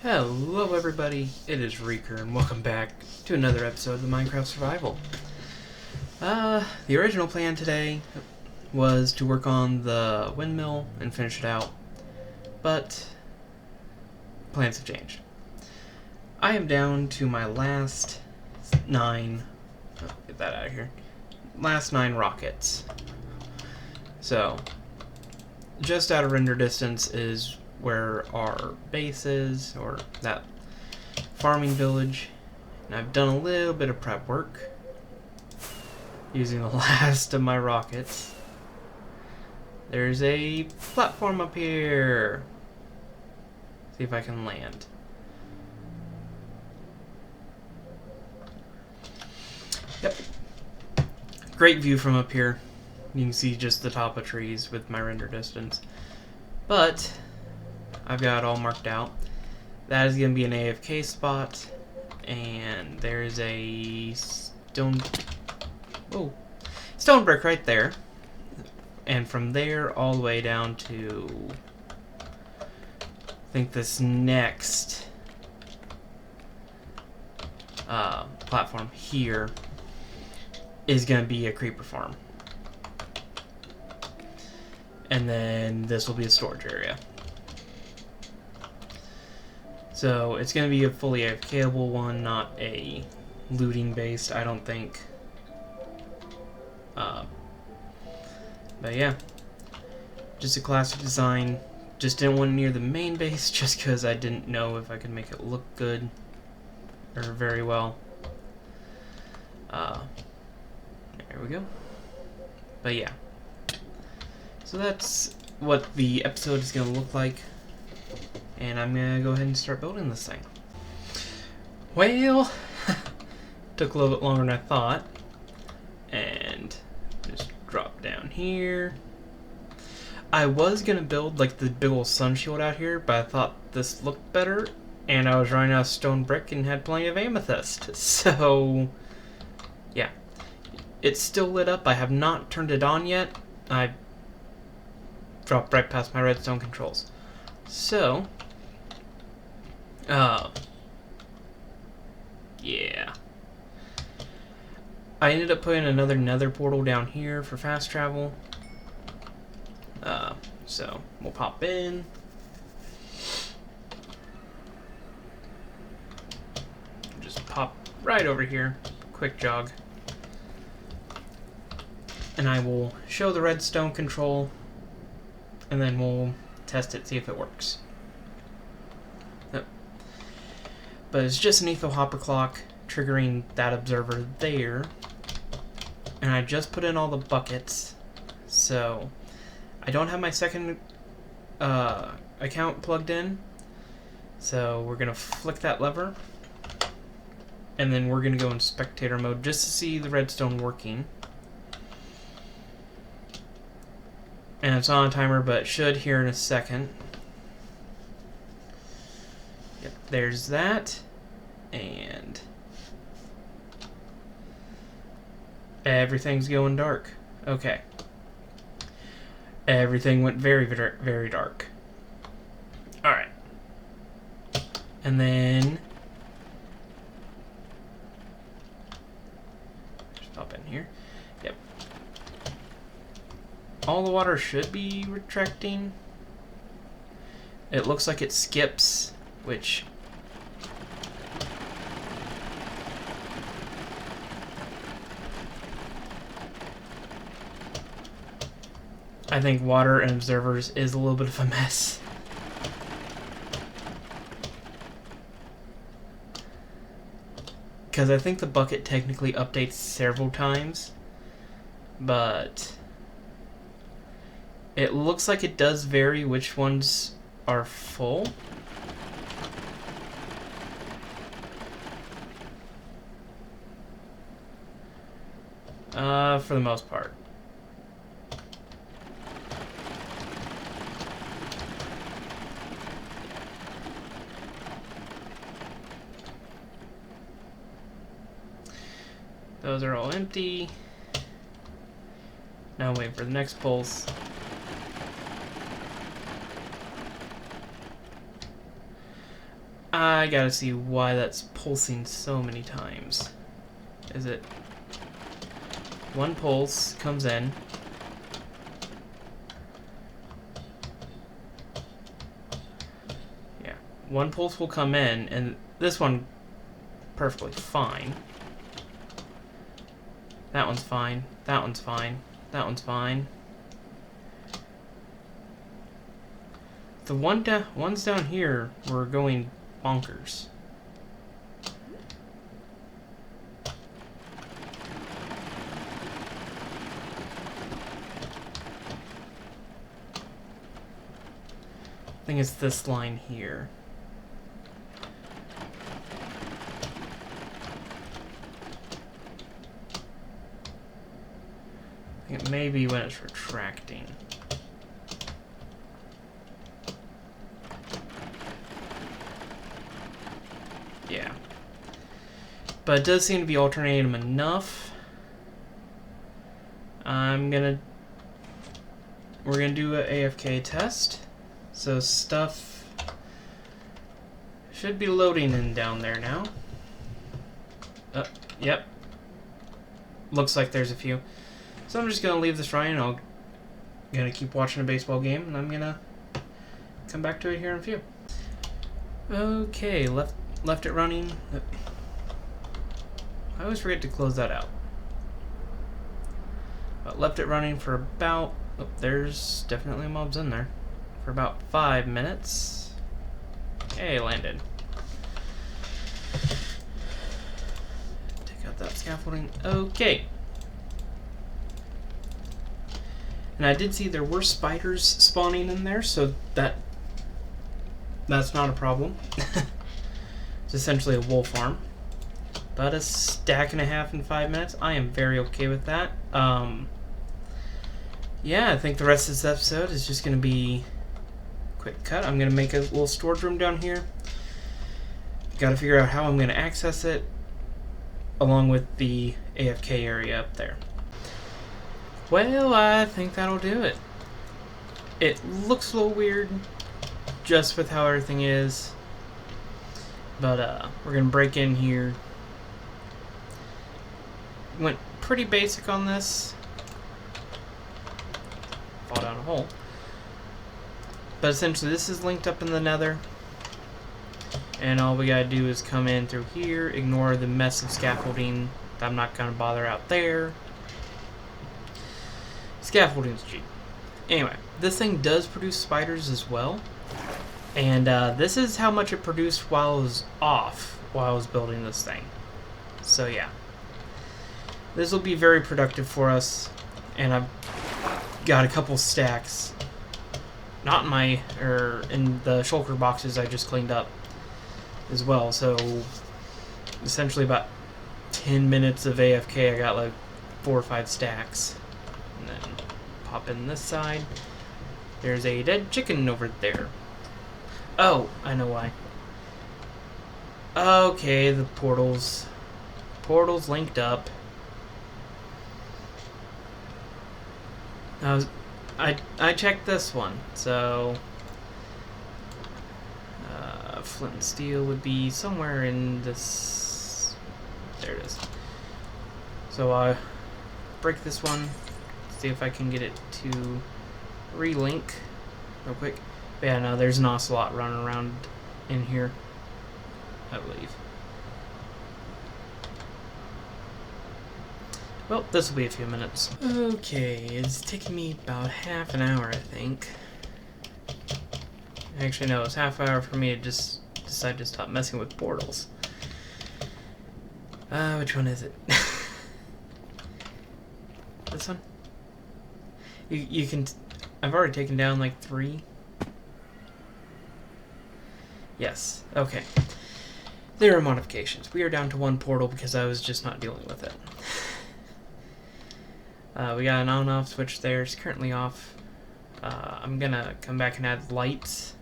Hello everybody, it is Wreaker and welcome back to another episode of the Minecraft Survival. The original plan today was to work on the windmill and finish it out, but plans have changed. I am down to my last 9, get that out of here, last 9 rockets. So, just out of render distance is where our base is, or that farming village, and I've done a little bit of prep work using the last of my rockets. There's a platform up here. See if I can land. Yep. Great view from up here. You can see just the top of trees with my render distance. But I've got it all marked out. That is going to be an AFK spot, and there's a stone brick right there, and from there all the way down to, I think this next platform here is going to be a creeper farm, and then this will be a storage area. So it's going to be a fully AFKable one, not a looting based, I don't think. But yeah, just a classic design. Just didn't want it near the main base just because I didn't know if I could make it look good or very well. There we go. But yeah, so that's what the episode is going to look like. And I'm going to go ahead and start building this thing. Well, took a little bit longer than I thought. And just drop down here. I was going to build like the big old sun shield out here, but I thought this looked better. And I was running out of stone brick and had plenty of amethyst. So, yeah. It's still lit up. I have not turned it on yet. I dropped right past my redstone controls. So, yeah. I ended up putting another nether portal down here for fast travel. So we'll pop in. Just pop right over here. Quick jog. And I will show the redstone control, and then we'll test it, see if it works. But it's just an etho hopper clock triggering that observer there. And I just put in all the buckets, so I don't have my second account plugged in. So we're gonna flick that lever, and then we're gonna go in spectator mode just to see the redstone working. And it's on a timer, but it should here in a second. Yep, there's that. And everything's going dark. Okay. Everything went very, very, very dark. Alright. And then just pop in here. Yep. All the water should be retracting. It looks like it skips, which I think water and observers is a little bit of a mess. Because I think the bucket technically updates several times, but it looks like it does vary which ones are full. For the most part. Those are all empty. Now wait for the next pulse. I gotta see why that's pulsing so many times. Is it one pulse comes in? Yeah, one pulse will come in, and this one perfectly fine. That one's fine. That one's fine. That one's fine. The ones down here were going bonkers. I think it's this line here. I think it may be when it's retracting. Yeah. But it does seem to be alternating them enough. We're gonna do an AFK test. So stuff should be loading in down there now. Yep. Looks like there's a few. So I'm just gonna leave this running. I'm gonna keep watching a baseball game, and I'm gonna come back to it here in a few. Okay, left it running. I always forget to close that out. But left it running for about... Oh, there's definitely mobs in there. For about 5 minutes. Hey, landed. Take out that scaffolding. Okay. And I did see there were spiders spawning in there, so that's not a problem. It's essentially a wool farm. About a stack and a half in 5 minutes. I am very okay with that. Yeah, I think the rest of this episode is just going to be a quick cut. I'm going to make a little storage room down here. Got to figure out how I'm going to access it, along with the AFK area up there. Well, I think that'll do it. It looks a little weird, just with how everything is. But we're going to break in here. Went pretty basic on this. Fall down a hole. But essentially this is linked up in the nether. And all we gotta do is come in through here, ignore the mess of scaffolding. I'm not gonna bother out there. Scaffolding's cheap. Anyway, this thing does produce spiders as well. And this is how much it produced while it was off, while I was building this thing. So yeah. This will be very productive for us. And I've got a couple stacks. Not in my, in the shulker boxes I just cleaned up as well. So essentially about 10 minutes of AFK, I got like 4 or 5 stacks. And then pop in this side. There's a dead chicken over there. Oh, I know why. Okay, the portals. Portals linked up. I checked this one, so flint and steel would be somewhere in this. There it is. So I break this one, see if I can get it to relink real quick. But yeah, no, there's an ocelot running around in here, I believe. Well, this will be a few minutes. Okay, it's taking me about half an hour, I think. Actually, no, it's half an hour for me to just decide to stop messing with portals. Which one is it? This one? You can... I've already taken down like 3. Yes, okay. There are modifications. We are down to 1 portal because I was just not dealing with it. We got an on-off switch there. It's currently off. I'm gonna come back and add lights.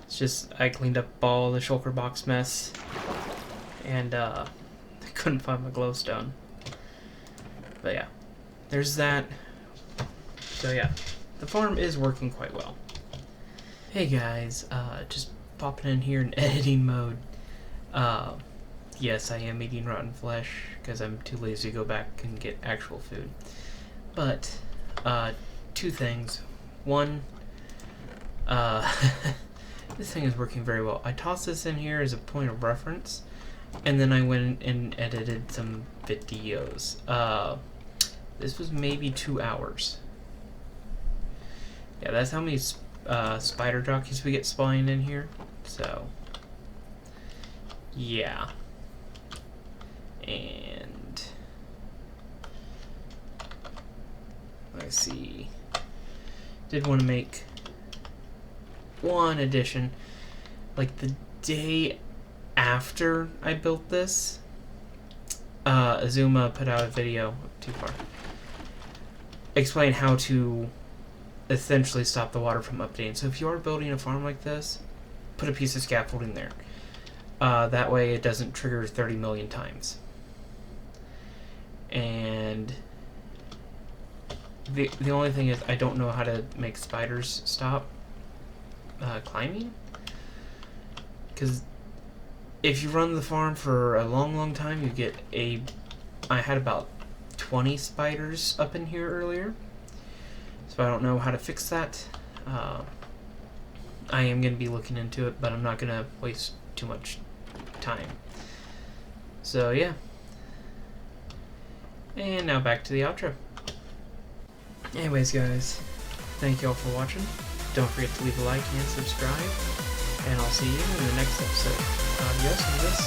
It's just I cleaned up all the shulker box mess, and I couldn't find my glowstone. But yeah, there's that. So yeah, the farm is working quite well. Hey guys, just popping in here in editing mode. Yes, I am eating rotten flesh because I'm too lazy to go back and get actual food. But, two things. One, this thing is working very well. I tossed this in here as a point of reference, and then I went and edited some videos. This was maybe 2 hours. Yeah, that's how many spider jockeys we get spawning in here. So, yeah. And let's see. Did want to make one addition. Like the day after I built this, Azuma put out a video, too far, explain how to essentially stop the water from updating. So if you are building a farm like this, put a piece of scaffolding there. That way it doesn't trigger 30 million times. And the only thing is I don't know how to make spiders stop climbing. Because if you run the farm for a long time, you get I had about 20 spiders up in here earlier. So I don't know how to fix that. I am going to be looking into it, but I'm not going to waste too much time. So yeah. And now back to the outro. Anyways guys, thank you all for watching. Don't forget to leave a like and subscribe. And I'll see you in the next episode. Adios, amigos.